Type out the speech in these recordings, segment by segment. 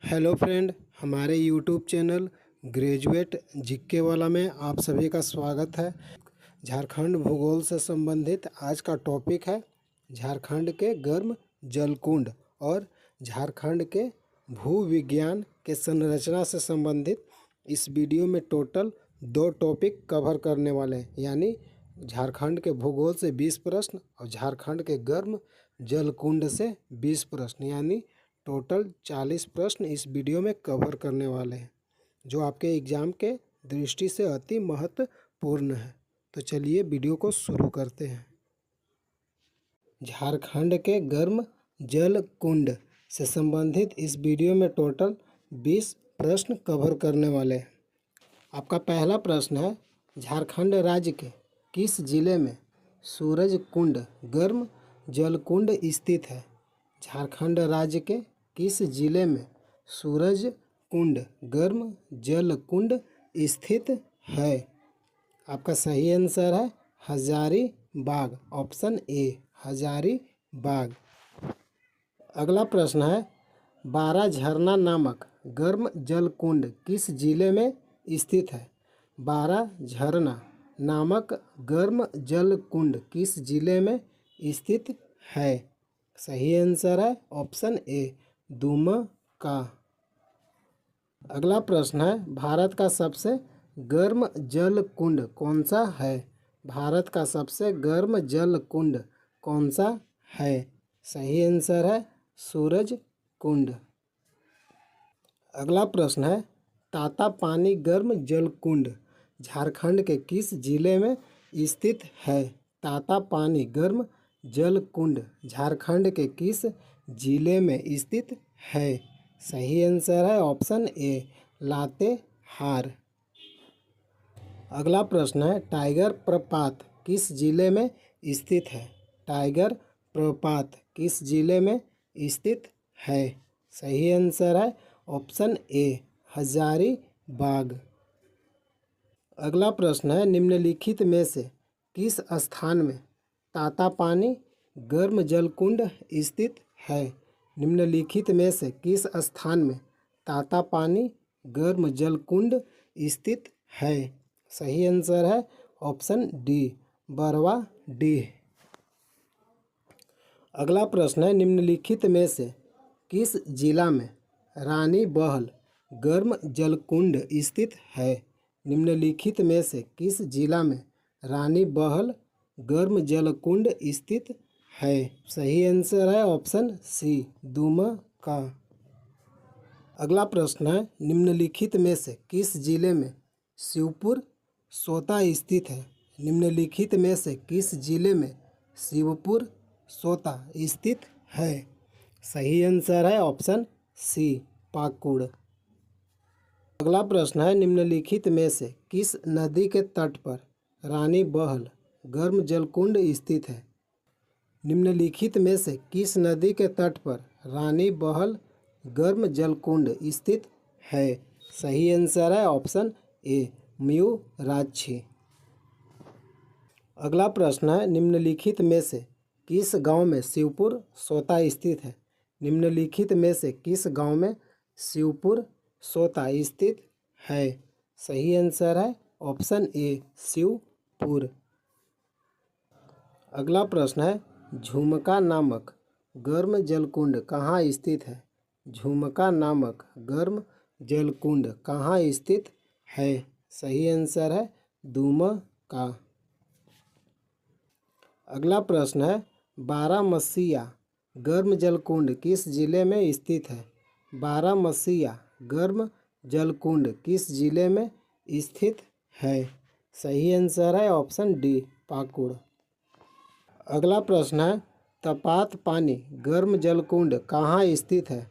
Hello friend, हमारे YouTube channel graduate GK वाला में आप सभी का स्वागत है। झारखंड भूगोल से संबंधित आज का टॉपिक है झारखंड के गर्म जलकुंड और झारखंड के भू विज्ञान के संरचना से संबंधित। इस वीडियो में टोटल 2 टॉपिक कवर करने वाले हैं, यानी झारखंड के भूगोल से 20 प्रश्न और झारखंड के गर्म जलकुंड से 20 प्रश्न, यानी टोटल 40 प्रश्न इस वीडियो में कवर करने वाले हैं, जो आपके एग्ज़ाम के दृष्टि से अति महत्वपूर्ण है। तो चलिए वीडियो को शुरू करते हैं। झारखंड के गर्म जल कुंड से संबंधित इस वीडियो में टोटल 20 प्रश्न कवर करने वाले हैं। आपका पहला प्रश्न है, झारखंड राज्य के किस जिले में सूरज कुंड गर्म जल कुंड स्थित है? झारखंड राज्य के किस जिले में सूरज कुंड गर्म जल कुंड स्थित है? आपका सही आंसर है हजारीबाग, ऑप्शन ए हजारीबाग। अगला प्रश्न है, बारह झरना नामक गर्म जल कुंड किस जिले में स्थित है? बारह झरना नामक गर्म जल कुंड किस जिले में स्थित है? सही आंसर है ऑप्शन ए दुमका। अगला प्रश्न है, भारत का सबसे गर्म जल कुंड कौन सा है? भारत का सबसे गर्म जल कुंड कौन सा है? सही आंसर है सूरज कुंड। अगला प्रश्न है, तातापानी गर्म जल कुंड झारखंड के किस जिले में स्थित है? तातापानी गर्म जल कुंड झारखंड के किस जिले में स्थित है? सही आंसर है ऑप्शन ए लातेहार। अगला प्रश्न है, टाइगर प्रपात किस जिले में स्थित है? टाइगर प्रपात किस जिले में स्थित है? सही आंसर है ऑप्शन ए हजारीबाग। अगला प्रश्न है, निम्नलिखित में से किस स्थान में तातापानी गर्म जलकुंड स्थित है? निम्नलिखित में से किस स्थान में तातापानी गर्म जलकुंड स्थित है? सही आंसर है ऑप्शन डी बरवाडीह। अगला प्रश्न है, निम्नलिखित में से किस जिला में रानी बहल गर्म जलकुंड स्थित है? निम्नलिखित में से किस जिला में रानी बहल गर्म जलकुंड स्थित है? सही आंसर है ऑप्शन सी दुमका। अगला प्रश्न है, निम्नलिखित में से किस जिले में शिवपुर सोता स्थित है? निम्नलिखित में से किस जिले में शिवपुर सोता स्थित है? सही आंसर है ऑप्शन सी पाकुड़। अगला प्रश्न है, निम्नलिखित में से किस नदी के तट पर रानी बहल गर्म जलकुंड स्थित है? निम्नलिखित में से किस नदी के तट पर रानी बहल गर्म जलकुंड स्थित है? सही आंसर है ऑप्शन ए मयूराक्षी। अगला प्रश्न है, निम्नलिखित में से किस गांव में शिवपुर सोता स्थित है? निम्नलिखित में से किस गांव में शिवपुर सोता स्थित है? सही आंसर है ऑप्शन ए शिवपुर। अगला प्रश्न है, झुमका नामक गर्म जलकुंड कहाँ स्थित है? झुमका नामक गर्म जलकुंड कहाँ स्थित है? सही आंसर है दुमका। अगला प्रश्न है, बारामसिया गर्म जलकुंड किस जिले में स्थित है? बारामसिया गर्म जलकुंड किस जिले में स्थित है? सही आंसर है ऑप्शन डी पाकुड़। अगला प्रश्न है, तपात पानी गर्म जलकुंड कहाँ स्थित है?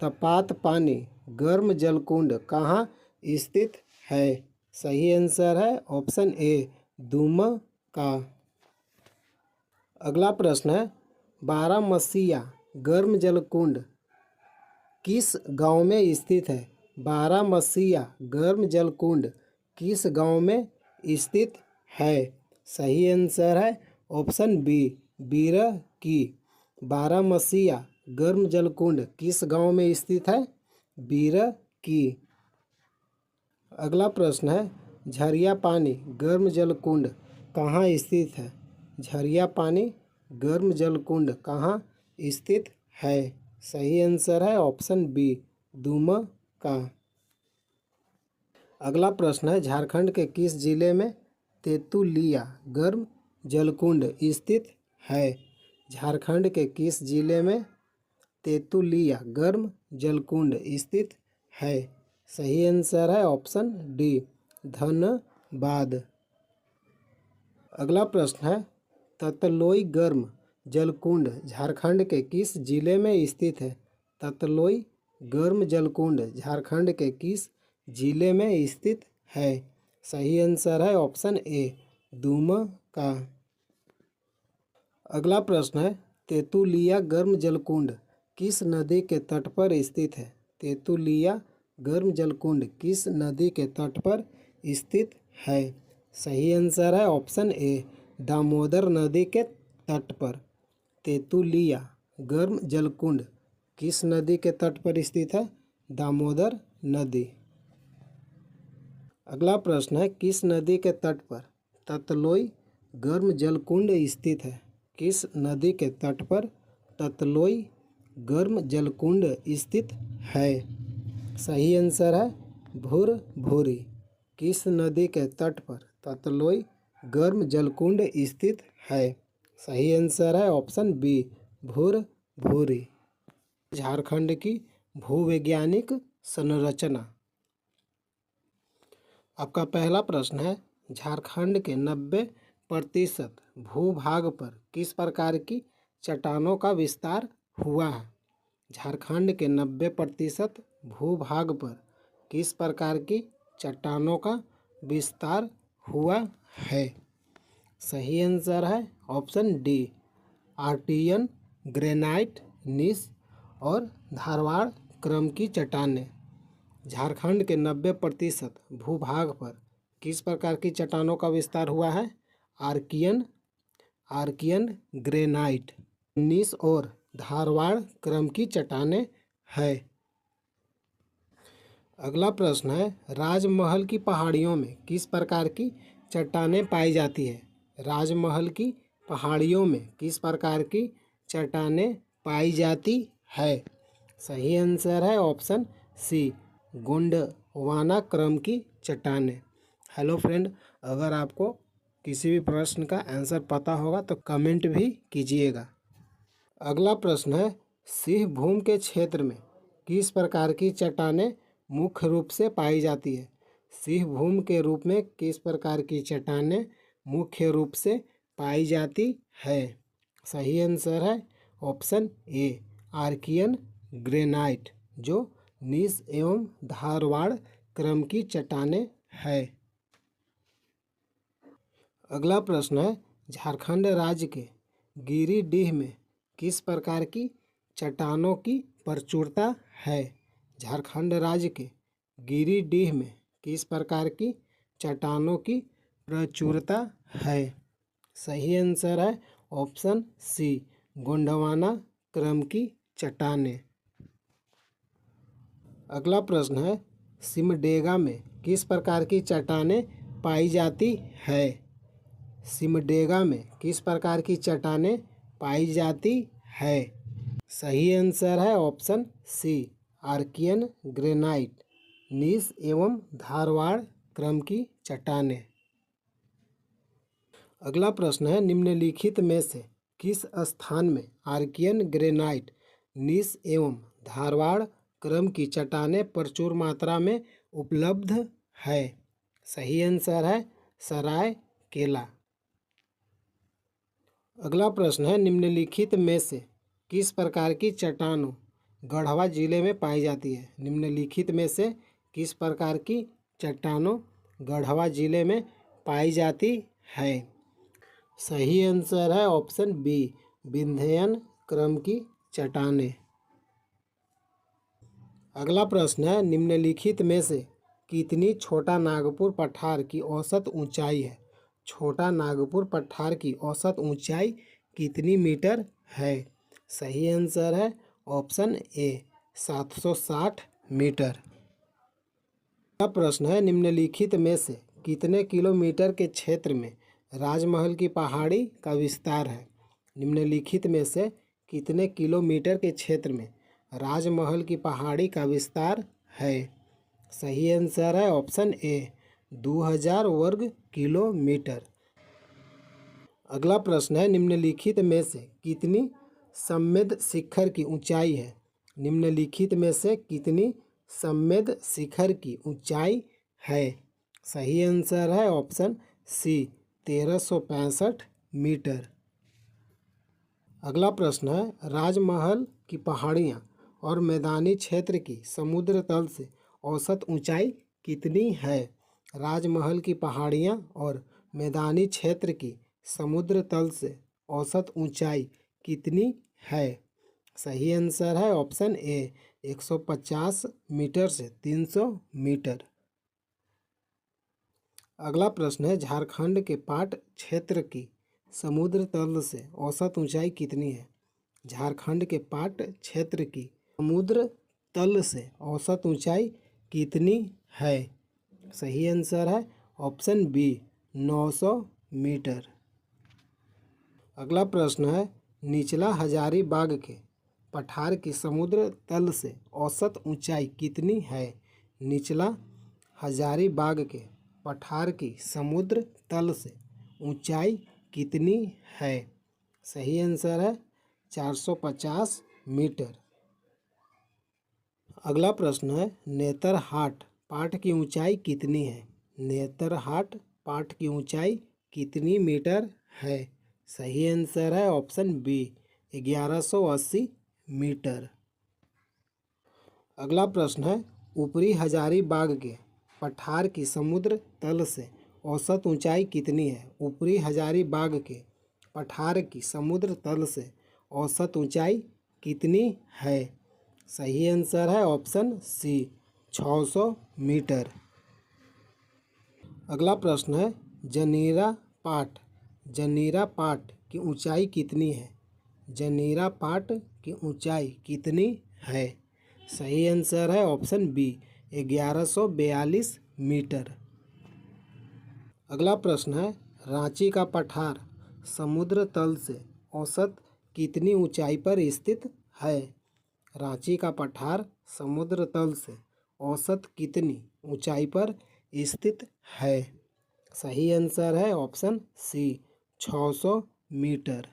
तपात पानी गर्म जलकुंड कहाँ स्थित है? सही आंसर है ऑप्शन ए दुमका। अगला प्रश्न है, बारामसिया गर्म जलकुंड किस गांव में स्थित है? बारामसिया गर्म जलकुंड किस गांव में स्थित है? सही आंसर है ऑप्शन बी बीरकी। बारामसिया गर्म जलकुंड किस गांव में स्थित है? बीरा की। अगला प्रश्न है झरिया पानी गर्म जल कुंड कहाँ स्थित है? झरिया पानी गर्म जल कुंड कहाँ स्थित है? सही आंसर है ऑप्शन बी दुमका। अगला प्रश्न है झारखंड के किस जिले में तेतुलिया गर्म जलकुंड स्थित है? झारखंड के किस जिले में तेतुलिया गर्म जलकुंड स्थित है? सही आंसर है ऑप्शन डी धनबाद। अगला प्रश्न है ततलोई गर्म जलकुंड झारखंड के किस जिले में स्थित है? ततलोई गर्म जलकुंड झारखंड के किस जिले में स्थित है? सही आंसर है ऑप्शन ए दुमका। अगला प्रश्न है तेतुलिया गर्म जलकुंड किस नदी के तट पर स्थित है? तेतुलिया गर्म जलकुंड किस नदी के तट पर स्थित है? सही आंसर है ऑप्शन ए दामोदर नदी के तट पर। तेतुलिया गर्म जलकुंड किस नदी के तट पर स्थित है? दामोदर नदी। अगला प्रश्न है किस नदी के तट पर ततलोई गर्म जलकुंड स्थित है? किस नदी के तट पर ततलोई गर्म जलकुंड स्थित है? सही आंसर है भुरभुरी। किस नदी के तट पर ततलोई गर्म जलकुंड स्थित है? सही आंसर है ऑप्शन बी भुरभुरी। झारखंड की भूवैज्ञानिक संरचना। आपका पहला प्रश्न है झारखंड के 90% भूभाग पर किस प्रकार की चट्टानों का विस्तार हुआ है? झारखंड के 90% भूभाग पर किस प्रकार की चट्टानों का विस्तार हुआ है? सही आंसर है ऑप्शन डी आर्टियन ग्रेनाइट नीस और धारवाड़ क्रम की चट्टानें। झारखंड के 90% भूभाग पर किस प्रकार की चट्टानों का विस्तार हुआ है? आर्कियन ग्रेनाइट नीस और धारवाड़ क्रम की चट्टानें है। अगला प्रश्न है राजमहल की पहाड़ियों में किस प्रकार की चट्टानें पाई जाती है? राजमहल की पहाड़ियों में किस प्रकार की चट्टानें पाई जाती है? सही आंसर है ऑप्शन सी गोंडवाना क्रम की चट्टानें। हेलो फ्रेंड, अगर आपको किसी भी प्रश्न का आंसर पता होगा तो कमेंट भी कीजिएगा। अगला प्रश्न है सिंहभूम के क्षेत्र में किस प्रकार की चट्टानें मुख्य रूप से पाई जाती है? सिंहभूम के रूप में किस प्रकार की चट्टानें मुख्य रूप से पाई जाती है? सही आंसर है ऑप्शन ए आर्कियन ग्रेनाइट जो नीस एवं धारवाड़ क्रम की चट्टानें है। अगला प्रश्न है झारखंड राज्य के गिरिडीह में किस प्रकार की चट्टानों की प्रचुरता है? झारखंड राज्य के गिरिडीह में किस प्रकार की चट्टानों की प्रचुरता है? सही आंसर है ऑप्शन सी गोंडवाना क्रम की चट्टानें। अगला प्रश्न है सिमडेगा में किस प्रकार की चट्टानें पाई जाती है? सिमडेगा में किस प्रकार की चट्टानें पाई जाती है? सही आंसर है option C Archean granite gneiss एवं धारवाड़ क्रम की चट्टानें। अगला प्रश्न है निम्नलिखित में से किस स्थान में आर्कियन ग्रेनाइट नीस एवं धारवाड़ क्रम की चट्टानें प्रचुर मात्रा में उपलब्ध है? सही आंसर है सरायकेला। अगला प्रश्न है निम्नलिखित में से किस प्रकार की चट्टानों गढ़वा जिले में पाई जाती है? निम्नलिखित में से किस प्रकार की चट्टानों गढ़वा जिले में पाई जाती है? सही आंसर है ऑप्शन बी विंध्यन क्रम की चट्टानें। अगला प्रश्न है निम्नलिखित में से कितनी छोटा नागपुर पठार की औसत ऊंचाई है? छोटा नागपुर पठार की औसत ऊंचाई कितनी मीटर है? सही आंसर है ऑप्शन ए 760 मीटर। अगला प्रश्न है, निम्नलिखित में से कितने किलोमीटर के क्षेत्र में राजमहल की पहाड़ी का विस्तार है? निम्नलिखित में से कितने किलोमीटर के क्षेत्र में राजमहल की पहाड़ी का विस्तार है? सही आंसर है ऑप्शन ए 2000 वर्ग किलोमीटर। अगला प्रश्न है, निम्नलिखित में से कितनी सम्मेद शिखर की ऊंचाई है? निम्नलिखित में से कितनी सम्मेद शिखर की ऊंचाई है? सही आंसर है ऑप्शन सी 1365 मीटर। अगला प्रश्न है, राजमहल की पहाड़ियाँ और मैदानी क्षेत्र की समुद्र तल से औसत ऊंचाई कितनी है? राजमहल की पहाड़ियाँ और मैदानी क्षेत्र की समुद्र तल से औसत ऊंचाई कितनी है? सही आंसर है ऑप्शन ए 150 मीटर से 300 मीटर। अगला प्रश्न है, झारखंड के पाट क्षेत्र की समुद्र तल से औसत ऊंचाई कितनी है? झारखंड के पाट क्षेत्र की समुद्र तल से औसत ऊंचाई कितनी है? सही आंसर है ऑप्शन बी 900 मीटर। अगला प्रश्न है, निचला हजारीबाग के पठार की समुद्र तल से औसत ऊंचाई कितनी है? निचला हजारीबाग के पठार की समुद्र तल से ऊंचाई कितनी है? सही आंसर है 450 मीटर। अगला प्रश्न है, नेतरहाट पाट की ऊंचाई कितनी है? नेतरहाट पाट की ऊंचाई कितनी मीटर है? सही आंसर है ऑप्शन बी 1180 मीटर। अगला प्रश्न है, ऊपरी हजारीबाग के पठार की समुद्र तल से औसत ऊंचाई कितनी है? ऊपरी हजारीबाग के पठार की समुद्र तल से औसत ऊंचाई कितनी है? सही आंसर है ऑप्शन सी 600 मीटर। अगला प्रश्न है, जनीरा पाट की ऊंचाई कितनी है? जनीरा पाट की ऊंचाई कितनी है? सही आंसर है ऑप्शन बी 1142 मीटर। अगला प्रश्न है, रांची का पठार समुद्र तल से औसत कितनी ऊंचाई पर स्थित है? रांची का पठार समुद्र तल से औसत कितनी ऊंचाई पर स्थित है? सही आंसर है ऑप्शन सी 600 मीटर।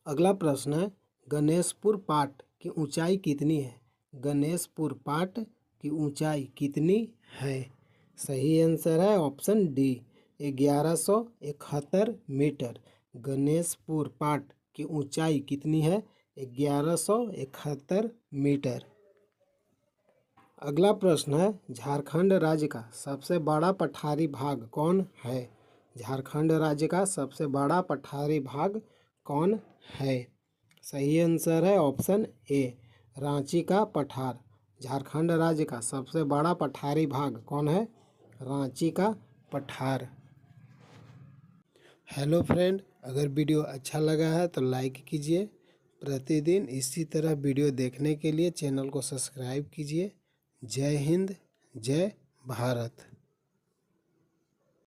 अगला प्रश्न है, गणेशपुर पाट की ऊंचाई कितनी है? गणेशपुर पाट की ऊंचाई कितनी है? सही आंसर है ऑप्शन डी 1171 मीटर। गणेशपुर पाट की ऊंचाई कितनी है? 1171 मीटर। अगला प्रश्न है, झारखंड राज्य का सबसे बड़ा पठारी भाग कौन है? झारखंड राज्य का सबसे बड़ा पठारी भाग कौन है? सही आंसर है ऑप्शन ए रांची का पठार। झारखंड राज्य का सबसे बड़ा पठारी भाग कौन है? रांची का पठार। हेलो फ्रेंड, अगर वीडियो अच्छा लगा है तो लाइक कीजिए। प्रतिदिन इसी तरह वीडियो देखने के लिए चैनल को सब्सक्राइब कीजिए। जय हिंद, जय भारत।